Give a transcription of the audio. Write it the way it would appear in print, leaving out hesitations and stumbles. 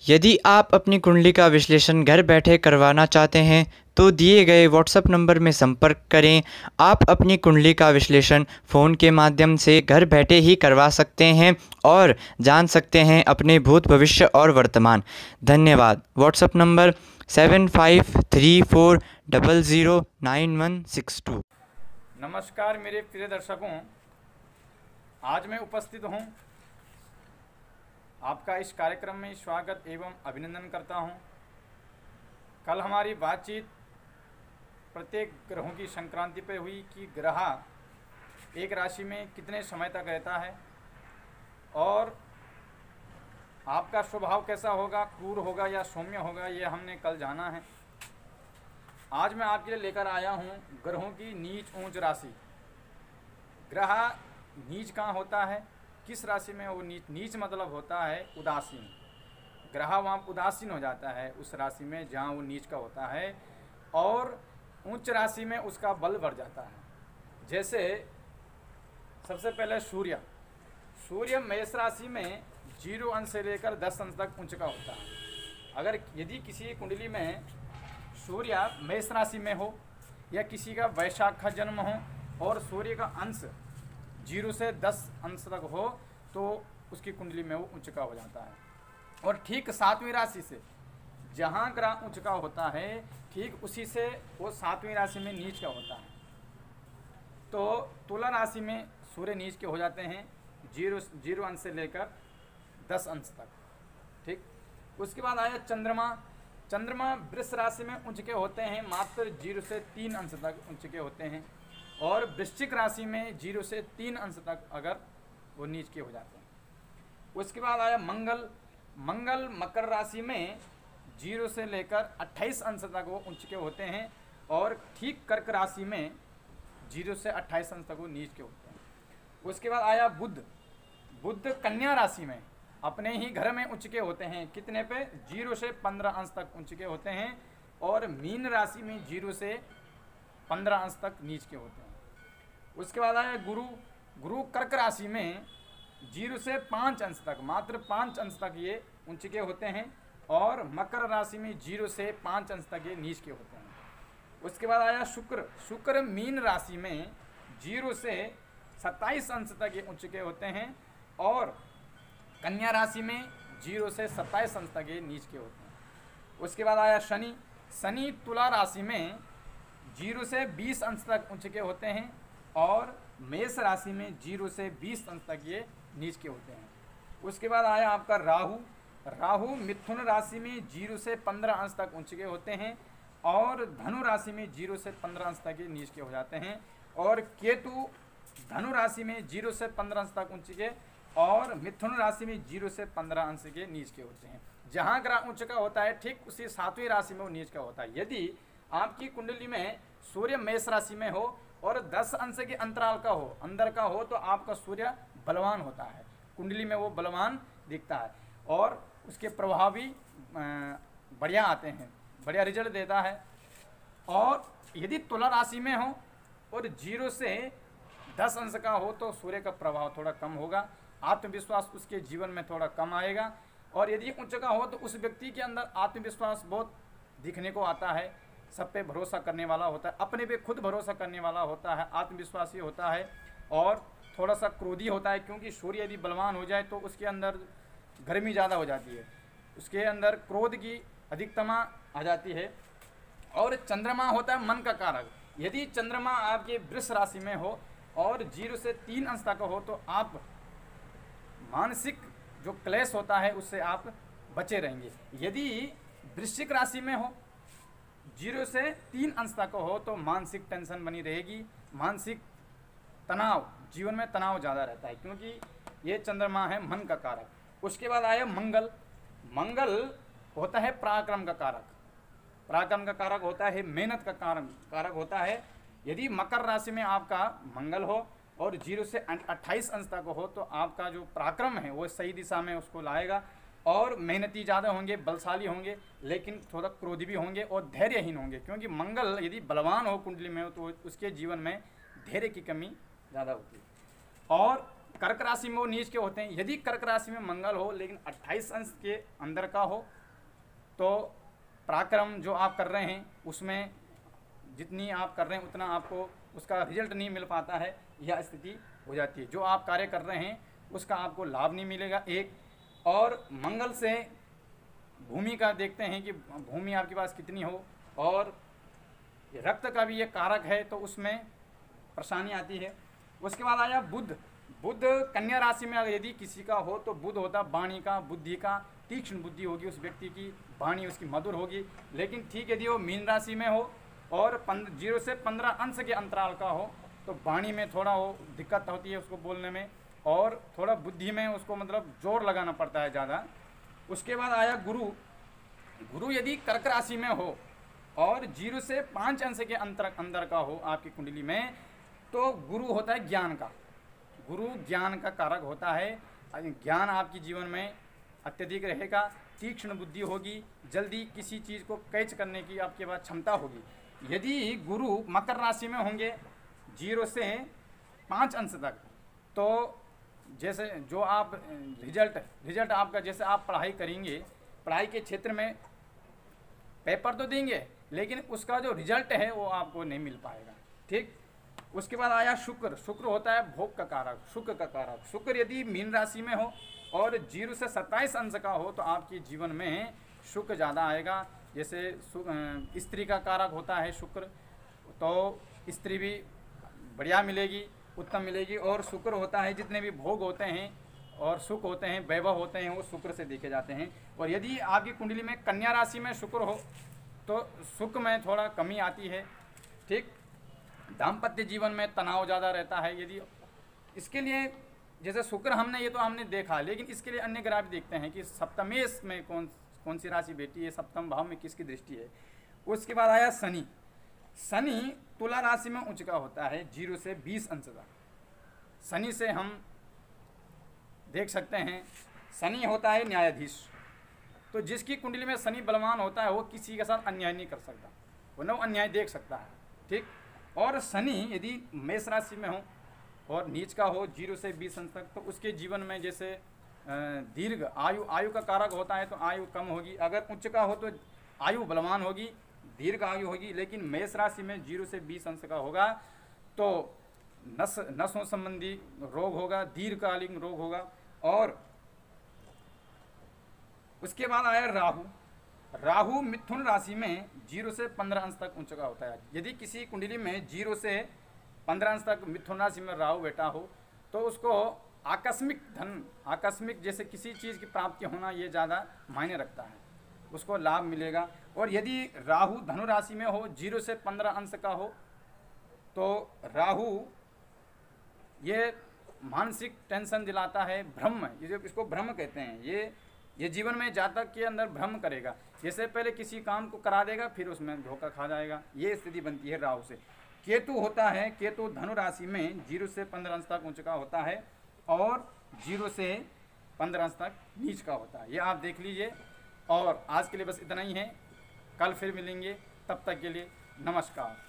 यदि आप अपनी कुंडली का विश्लेषण घर बैठे करवाना चाहते हैं तो दिए गए व्हाट्सएप नंबर में संपर्क करें। आप अपनी कुंडली का विश्लेषण फ़ोन के माध्यम से घर बैठे ही करवा सकते हैं और जान सकते हैं अपने भूत भविष्य और वर्तमान। धन्यवाद। WhatsApp number 7534009162। नमस्कार मेरे प्रिय दर्शकों, आज मैं उपस्थित हूँ, आपका इस कार्यक्रम में स्वागत एवं अभिनंदन करता हूँ। कल हमारी बातचीत प्रत्येक ग्रहों की संक्रांति पर हुई कि ग्रह एक राशि में कितने समय तक रहता है और आपका स्वभाव कैसा होगा, क्रूर होगा या सौम्य होगा, ये हमने कल जाना है। आज मैं आपके लिए लेकर आया हूँ ग्रहों की नीच ऊंच राशि। ग्रह नीच कहाँ होता है, किस राशि में वो नीच नीच मतलब होता है उदासीन। ग्रह वहाँ उदासीन हो जाता है उस राशि में जहाँ वो नीच का होता है, और उच्च राशि में उसका बल बढ़ जाता है। जैसे सबसे पहले सूर्य मेष राशि में 0 अंश से लेकर 10 अंश तक उच्च का होता है। अगर यदि किसी कुंडली में सूर्य मेष राशि में हो या किसी का वैशाख का जन्म हो और सूर्य का अंश 0 से 10 अंश तक हो तो उसकी कुंडली में वो उच्च का हो जाता है। और ठीक 7वीं राशि से जहाँ ग्रह उच्च का होता है, ठीक उसी से वो 7वीं राशि में नीच का होता है। तो तुला राशि में सूर्य नीच के हो जाते हैं 0 अंश से लेकर 10 अंश तक। ठीक, उसके बाद आया चंद्रमा वृष राशि में उच्च के होते हैं, मात्र 0 से 3 अंश तक उच्च के होते हैं। और वृश्चिक राशि में 0 से 3 अंश तक अगर वो नीच के हो जाते हैं। उसके बाद आया मंगल मकर राशि में 0 से लेकर 28 अंश तक वो उच्च के होते हैं, और ठीक कर्क राशि में 0 से 28 अंश तक वो नीच के होते हैं। उसके बाद आया बुध कन्या राशि में अपने ही घर में उच्च के होते हैं, कितने पे, 0 से 15 अंश तक उच्च के होते हैं। और मीन राशि में 0 से 15 अंश तक नीच के होते हैं। उसके बाद आया गुरु कर्क राशि में 0 से 5 अंश तक, मात्र 5 अंश तक ये उच्च के होते हैं। और मकर राशि में 0 से 5 अंश तक ये नीच के होते हैं। उसके बाद आया शुक्र मीन राशि में 0 से 27 अंश तक ये उच्च के होते हैं। और कन्या राशि में 0 से 27 अंश तक ये नीच के होते हैं। उसके बाद आया शनि तुला राशि में 0 से 20 अंश तक उच्च के होते हैं। और मेष राशि में 0 से 20 अंश तक ये नीच के होते हैं। उसके बाद आया आपका राहु मिथुन राशि में 0 से 15 अंश तक उच्च के होते हैं। और धनु राशि में 0 से 15 अंश तक ये नीच के हो जाते हैं। और केतु धनु राशि में 0 से 15 अंश तक उच्च के, और मिथुन राशि में 0 से 15 अंश के नीच के होते हैं। जहाँ ग्रह उच्च का होता है, ठीक उसी 7वीं राशि में वो नीच का होता है। यदि आपकी कुंडली में सूर्य मेष राशि में हो और 10 अंश के अंतराल का हो, अंदर का हो, तो आपका सूर्य बलवान होता है, कुंडली में वो बलवान दिखता है और उसके प्रभाव भी बढ़िया आते हैं, बढ़िया रिजल्ट देता है। और यदि तुला राशि में हो और 0 से 10 अंश का हो तो सूर्य का प्रभाव थोड़ा कम होगा, आत्मविश्वास उसके जीवन में थोड़ा कम आएगा। और यदि उच्च का हो तो उस व्यक्ति के अंदर आत्मविश्वास बहुत दिखने को आता है, सब पे भरोसा करने वाला होता है, अपने पे खुद भरोसा करने वाला होता है, आत्मविश्वासी होता है। और थोड़ा सा क्रोधी होता है, क्योंकि सूर्य यदि बलवान हो जाए तो उसके अंदर गर्मी ज़्यादा हो जाती है, उसके अंदर क्रोध की अधिकतमा आ जाती है। और चंद्रमा होता है मन का कारक। यदि चंद्रमा आपके वृष राशि में हो और 0 से 3 अंश तक हो तो आप मानसिक जो क्लेश होता है उससे आप बचे रहेंगे। यदि वृश्चिक राशि में हो 0 से 3 अंश तक हो तो मानसिक टेंशन बनी रहेगी, मानसिक तनाव, जीवन में तनाव ज़्यादा रहता है, क्योंकि ये चंद्रमा है मन का कारक। उसके बाद आया मंगल होता है पराक्रम का कारक। पराक्रम का कारक होता है मेहनत का कारक होता है। यदि मकर राशि में आपका मंगल हो और 0 से 28 अंश तक हो तो आपका जो पराक्रम है वो सही दिशा में उसको लाएगा, और मेहनती ज़्यादा होंगे, बलशाली होंगे, लेकिन थोड़ा क्रोधी भी होंगे और धैर्यहीन होंगे, क्योंकि मंगल यदि बलवान हो कुंडली में हो तो उसके जीवन में धैर्य की कमी ज़्यादा होती है। और कर्क राशि में वो नीच के होते हैं। यदि कर्क राशि में मंगल हो लेकिन 28 अंश के अंदर का हो तो पराक्रम जो आप कर रहे हैं उसमें जितनी आप कर रहे हैं उतना आपको उसका रिजल्ट नहीं मिल पाता है, यह स्थिति हो जाती है। जो आप कार्य कर रहे हैं उसका आपको लाभ नहीं मिलेगा। एक और मंगल से भूमि का देखते हैं कि भूमि आपके पास कितनी हो, और रक्त का भी ये कारक है तो उसमें परेशानी आती है। उसके बाद आया बुध। बुध कन्या राशि में अगर यदि किसी का हो तो बुध होता वाणी का, बुद्धि का, तीक्ष्ण बुद्धि होगी उस व्यक्ति की, वाणी उसकी मधुर होगी। लेकिन ठीक यदि वो मीन राशि में हो और 0 से 15 अंश के अंतराल का हो तो वाणी में थोड़ा वो दिक्कत होती है उसको बोलने में, और थोड़ा बुद्धि में उसको मतलब जोर लगाना पड़ता है ज़्यादा। उसके बाद आया गुरु। गुरु यदि कर्क राशि में हो और 0 से 5 अंश के अंदर का हो आपकी कुंडली में तो गुरु होता है ज्ञान का। गुरु ज्ञान का कारक होता है। ज्ञान आपके जीवन में अत्यधिक रहेगा, तीक्ष्ण बुद्धि होगी, जल्दी किसी चीज़ को कैच करने की आपके पास क्षमता होगी। यदि गुरु मकर राशि में होंगे 0 से 5 अंश तक तो जैसे जो आप रिजल्ट आपका, जैसे आप पढ़ाई करेंगे, पढ़ाई के क्षेत्र में पेपर तो देंगे लेकिन उसका जो रिजल्ट है वो आपको नहीं मिल पाएगा। ठीक। उसके बाद आया शुक्र। शुक्र होता है भोग का कारक, सुख का कारक। शुक्र यदि मीन राशि में हो और 0 से 27 अंश का हो तो आपके जीवन में सुख ज़्यादा आएगा। जैसे स्त्री का कारक होता है शुक्र, तो स्त्री भी बढ़िया मिलेगी, उत्तम मिलेगी। और शुक्र होता है जितने भी भोग होते हैं और सुख होते हैं, वैभव होते हैं, वो शुक्र से देखे जाते हैं। और यदि आपकी कुंडली में कन्या राशि में शुक्र हो तो सुख में थोड़ा कमी आती है। ठीक। दाम्पत्य जीवन में तनाव ज़्यादा रहता है। यदि इसके लिए जैसे शुक्र हमने देखा, लेकिन इसके लिए अन्य ग्रह भी देखते हैं कि सप्तमेश में कौन सी राशि बैठी है, सप्तम भाव में किसकी दृष्टि है। उसके बाद आया शनि। शनि तुला राशि में उच्च का होता है 0 से 20 अंश तक। शनि से हम देख सकते हैं, शनि होता है न्यायाधीश। तो जिसकी कुंडली में शनि बलवान होता है वो किसी के साथ अन्याय नहीं कर सकता, वो न अन्याय देख सकता है। ठीक। और शनि यदि मेष राशि में हो और नीच का हो 0 से 20 अंश तक तो उसके जीवन में जैसे दीर्घ आयु का कारक होता है तो आयु कम होगी। अगर उच्च का हो तो आयु बलवान होगी, दीर्घ आयु होगी। लेकिन मेष राशि में 0 से 20 अंश का होगा तो नसों संबंधी रोग होगा, दीर्घकालीन रोग होगा। और उसके बाद आया राहु। राहु मिथुन राशि में 0 से 15 अंश तक उच्च का होता है। यदि किसी कुंडली में 0 से 15 अंश तक मिथुन राशि में राहु बैठा हो तो उसको आकस्मिक धन, आकस्मिक जैसे किसी चीज़ की प्राप्ति होना ये ज़्यादा मायने रखता है, उसको लाभ मिलेगा। और यदि राहु धनु राशि में हो 0 से 15 अंश का हो तो राहु ये मानसिक टेंशन दिलाता है, भ्रम, ये जो इसको भ्रम कहते हैं। ये जीवन में जातक के अंदर भ्रम करेगा, जैसे पहले किसी काम को करा देगा फिर उसमें धोखा खा जाएगा, ये स्थिति बनती है राहु से। केतु होता है, केतु धनु राशि में 0 से 15 अंश तक उच्च का होता है और 0 से 15 अंश तक नीच का होता है। ये आप देख लीजिए। और आज के लिए बस इतना ही है, कल फिर मिलेंगे, तब तक के लिए नमस्कार।